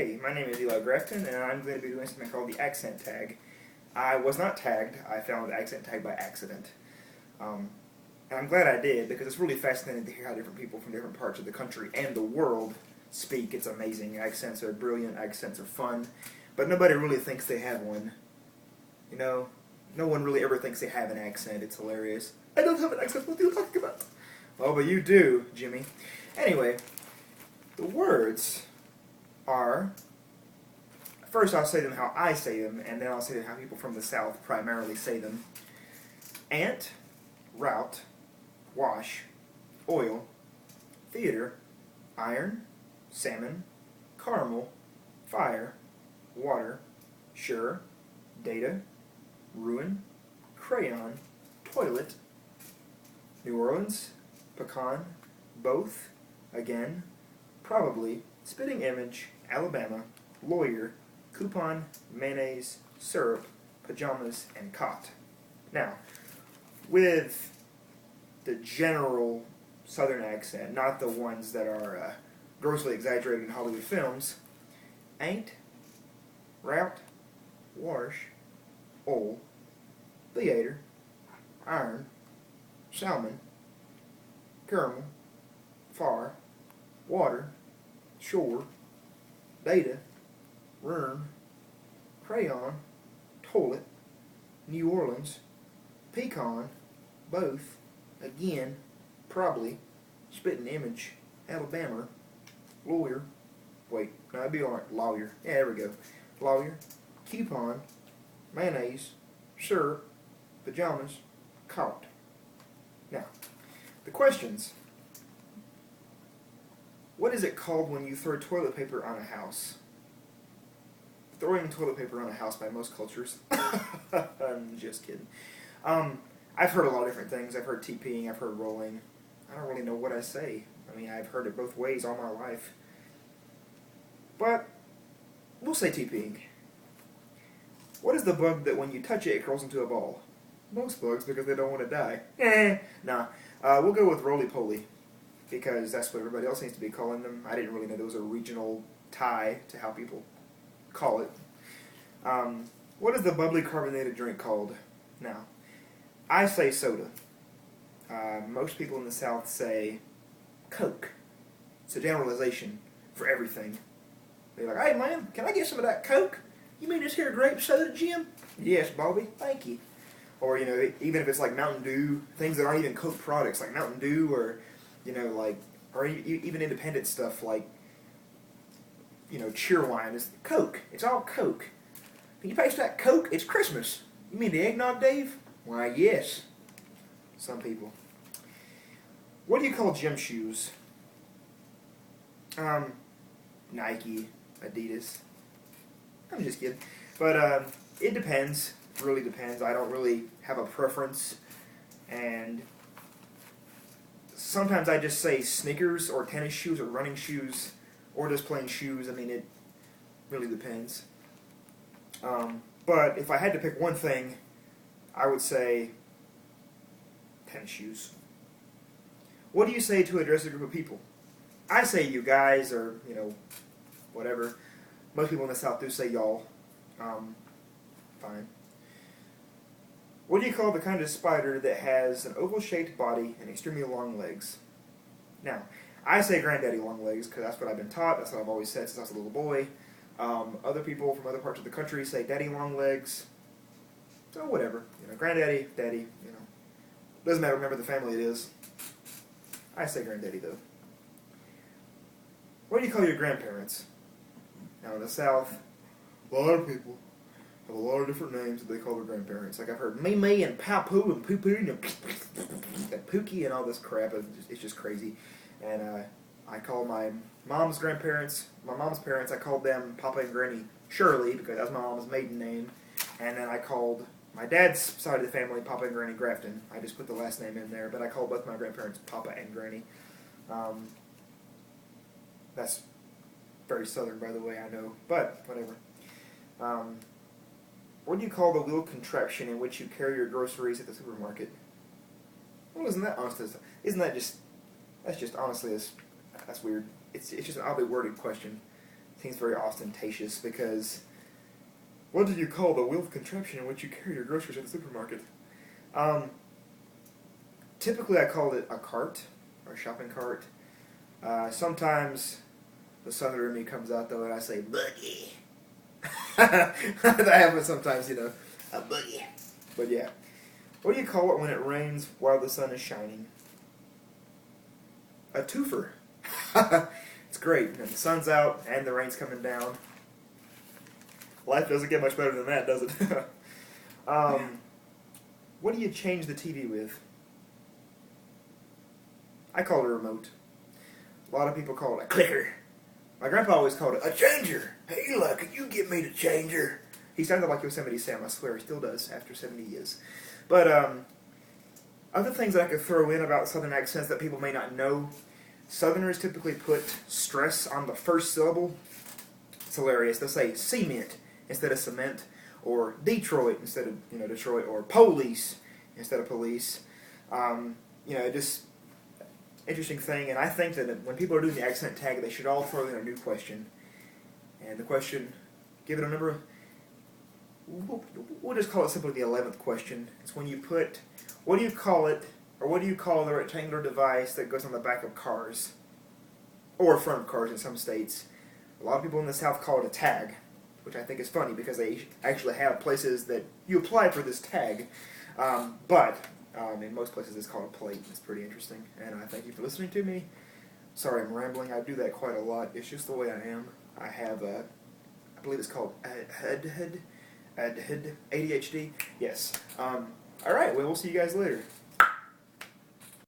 Hey, my name is Eli Grafton, and I'm going to be doing something called the accent tag. I was not tagged. I found the accent tag by accident. And I'm glad I did, because it's really fascinating to hear how different people from different parts of the country and the world speak. It's amazing. Accents are brilliant. Accents are fun. But nobody really thinks they have one. You know, no one really ever thinks they have an accent. It's hilarious. I don't have an accent. What are you talking about? Oh, but you do, Jimmy. Anyway, the words are, first I'll say them how I say them, and then I'll say them how people from the South primarily say them. Ant, route, wash, oil, theater, iron, salmon, caramel, fire, water, sure, data, ruin, crayon, toilet, New Orleans, pecan, both, again, probably, spitting image, Alabama, lawyer, coupon, mayonnaise, syrup, pajamas, and cot. Now, with the general Southern accent, not the ones that are grossly exaggerated in Hollywood films, ain't, route, wash, oil, theater, iron, salmon, caramel, fire, water, shore, data, room, crayon, toilet, New Orleans, pecan, both, again, probably, spitting image, Alabama, lawyer, wait, no, it'd be alright, lawyer, yeah, there we go, lawyer, coupon, mayonnaise, syrup, pajamas, cot. Now, the questions. What is it called when you throw toilet paper on a house? Throwing toilet paper on a house by most cultures. I'm just kidding. I've heard a lot of different things. I've heard TPing, I've heard rolling. I don't really know what I say. I mean, I've heard it both ways all my life. But, we'll say TPing. What is the bug that when you touch it, it curls into a ball? Most bugs, because they don't want to die. Nah. We'll go with roly-poly, because that's what everybody else seems to be calling them. I didn't really know there was a regional tie to how people call it. What is the bubbly carbonated drink called? Now, I say soda. Most people in the South say Coke. It's a generalization for everything. They're like, hey man, can I get some of that Coke? You mean this here grape soda, Jim? Yes, Bobby, thank you. Or, you know, even if it's like Mountain Dew, things that aren't even Coke products, like Mountain Dew, or, you know, like, or even independent stuff like, you know, Cheerwine is Coke. It's all Coke. Can you pass that Coke? It's Christmas. You mean the eggnog, Dave? Why, yes. Some people. What do you call gym shoes? Nike, Adidas. I'm just kidding. But, it depends. Really depends. I don't really have a preference, and sometimes I just say sneakers or tennis shoes or running shoes or just plain shoes. I mean, it really depends. But if I had to pick one thing, I would say tennis shoes. What do you say to address a group of people? I say you guys, or, you know, whatever. Most people in the South do say y'all. Fine. What do you call the kind of spider that has an oval-shaped body and extremely long legs? Now, I say granddaddy long legs because that's what I've been taught. That's what I've always said since I was a little boy. Other people from other parts of the country say daddy long legs. So whatever. You know, granddaddy, daddy, you know. Doesn't matter, remember the family it is. I say granddaddy, though. What do you call your grandparents? Now, in the South, a lot of people have a lot of different names that they call their grandparents. Like I've heard Mimi and Papu and Poo-Poo and Pookie and all this crap. It's just crazy. And I call my mom's grandparents, my mom's parents, I called them Papa and Granny Shirley because that's my mom's maiden name. And then I called my dad's side of the family Papa and Granny Grafton. I just put the last name in there, but I called both my grandparents Papa and Granny. That's very Southern, by the way, I know, but whatever. What do you call the wheel contraption in which you carry your groceries at the supermarket? Well, isn't that honest? Isn't that just? That's just honestly, that's weird. It's just an oddly worded question. seems very ostentatious because what do you call the wheeled contraption in which you carry your groceries at the supermarket? Typically I call it a cart, or a shopping cart. Sometimes the southerner in me comes out though and I say, buggy. That happens sometimes, you know, a buggy. But yeah. What do you call it when it rains while the sun is shining? A twofer. It's great. You know, the sun's out and the rain's coming down. Life doesn't get much better than that, does it? What do you change the TV with? I call it a remote. A lot of people call it a clicker. My grandpa always called it a changer. Hey Eli, could you get me the changer? He sounded like Yosemite Sam, I swear. He still does after 70 years. But other things that I could throw in about Southern accents that people may not know. Southerners typically put stress on the first syllable. It's hilarious. They'll say cement instead of cement, or Detroit instead of Detroit, or police instead of police. Just interesting thing. And I think that when people are doing the accent tag, they should all throw in a new question. And the question, give it a number. We'll just call it simply the 11th question. It's when you put, what do you call it, or what do you call the rectangular device that goes on the back of cars, or front of cars in some states? A lot of people in the South call it a tag, which I think is funny because they actually have places that you apply for this tag, but in most places it's called a plate. It's pretty interesting, and I thank you for listening to me. Sorry I'm rambling, I do that quite a lot. It's just the way I am. I have I believe it's called ADHD. Yes. Alright, well, we'll see you guys later.